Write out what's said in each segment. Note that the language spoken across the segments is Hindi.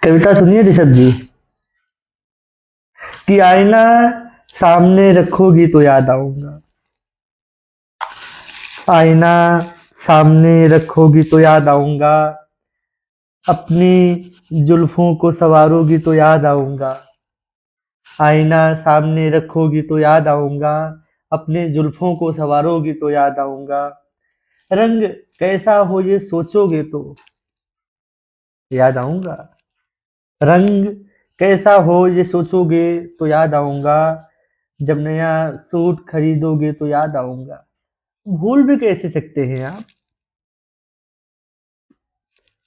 कविता सुनिए ऋषभ जी कि आईना सामने रखोगी तो याद आऊंगा। आईना सामने रखोगी तो याद आऊंगा। अपनी जुल्फों को संवारोगी तो याद आऊंगा। आईना सामने रखोगी तो याद आऊंगा। अपने जुल्फों को संवारोगी तो याद आऊंगा। रंग कैसा हो ये सोचोगे तो याद आऊंगा। रंग कैसा हो ये सोचोगे तो याद आऊंगा। जब नया सूट खरीदोगे तो याद आऊंगा। भूल भी कैसे सकते हैं आप?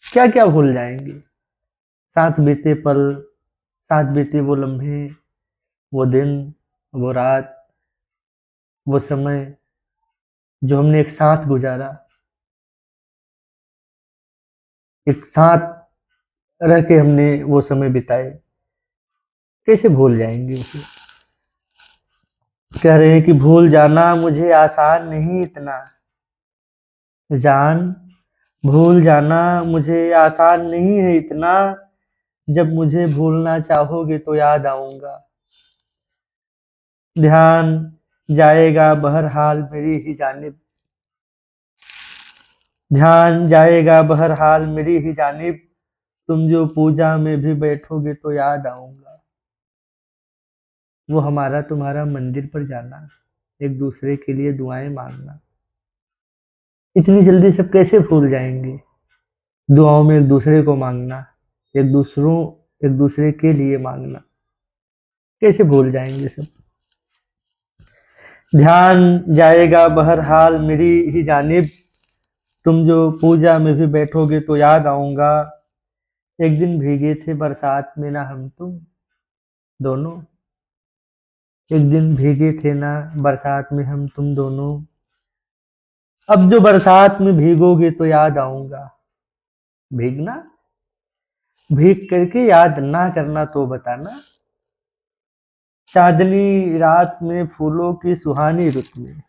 क्या क्या भूल जाएंगे? साथ बीते पल, साथ बीते वो लम्हे, वो दिन, वो रात, वो समय जो हमने एक साथ गुजारा, एक साथ रह के हमने वो समय बिताए। कैसे भूल जाएंगे उसे? कह रहे हैं कि भूल जाना मुझे आसान नहीं इतना। जान, भूल जाना मुझे आसान नहीं है इतना। जब मुझे भूलना चाहोगे तो याद आऊंगा। ध्यान जाएगा बहरहाल मेरी ही जानिब। ध्यान जाएगा बहरहाल मेरी ही जानिब। तुम जो पूजा में भी बैठोगे तो याद आऊंगा। वो हमारा तुम्हारा मंदिर पर जाना, एक दूसरे के लिए दुआएं मांगना, इतनी जल्दी सब कैसे भूल जाएंगे? दुआओं में एक दूसरे को मांगना, एक दूसरे के लिए मांगना, कैसे भूल जाएंगे सब? ध्यान जाएगा बहरहाल मेरी ही जानिब। तुम जो पूजा में भी बैठोगे तो याद आऊंगा। एक दिन भीगे थे बरसात में ना हम तुम दोनों। एक दिन भीगे थे ना बरसात में हम तुम दोनों। अब जो बरसात में भीगोगे तो याद आऊंगा। भीगना, भीग करके याद ना करना तो बताना। चांदनी रात में फूलों की सुहानी रुत में,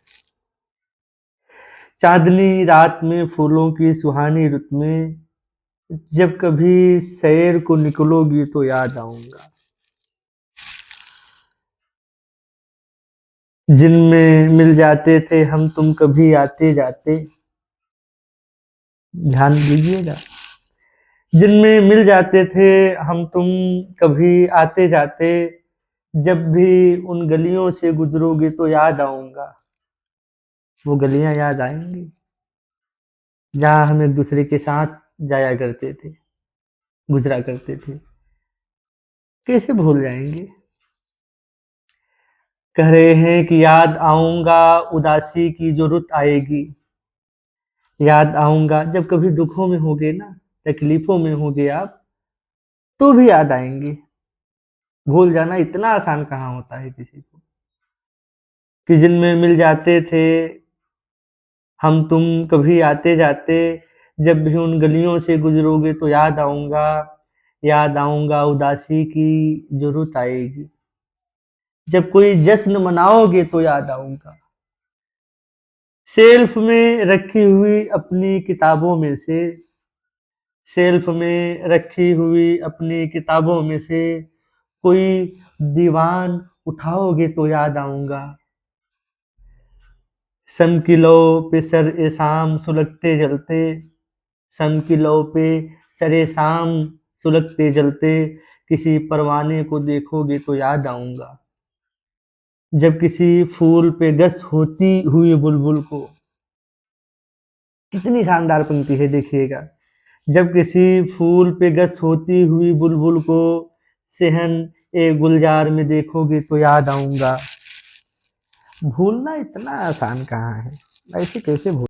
चांदनी रात में फूलों की सुहानी रुत में, जब कभी सैर को निकलोगी तो याद आऊंगा। जिनमें मिल जाते थे हम तुम कभी आते जाते, ध्यान दीजिएगा। जिनमें मिल जाते थे हम तुम कभी आते जाते, जब भी उन गलियों से गुजरोगे तो याद आऊंगा। वो गलियां याद आएंगी जहां हम एक दूसरे के साथ जाया करते थे, गुजरा करते थे। कैसे भूल जाएंगे? कह रहे हैं कि याद आऊंगा उदासी की जो रुत आएगी। याद आऊंगा जब कभी दुखों में होगे ना, तकलीफों में होगे आप, तो भी याद आएंगे। भूल जाना इतना आसान कहाँ होता है किसी को? कि जिनमें मिल जाते थे हम तुम कभी आते जाते, जब भी उन गलियों से गुजरोगे तो याद आऊंगा। याद आऊंगा उदासी की जो रुत आएगी। जब कोई जश्न मनाओगे तो याद आऊंगा। शेल्फ में रखी हुई अपनी किताबों में से, शेल्फ में रखी हुई अपनी किताबों में से कोई दीवान उठाओगे तो याद आऊंगा। शम की लौ पे सर ए शाम सुलगते जलते, शम की लौ पे सर ए शाम सुलगते जलते, किसी परवाने को देखोगे तो याद आऊंगा। जब किसी फूल पे गस होती हुई बुलबुल को, कितनी शानदार पंक्ति है देखिएगा। जब किसी फूल पे गस होती हुई बुलबुल को सेहन ए गुलजार में देखोगे तो याद आऊंगा। भूलना इतना आसान कहाँ है? ऐसे कैसे भूल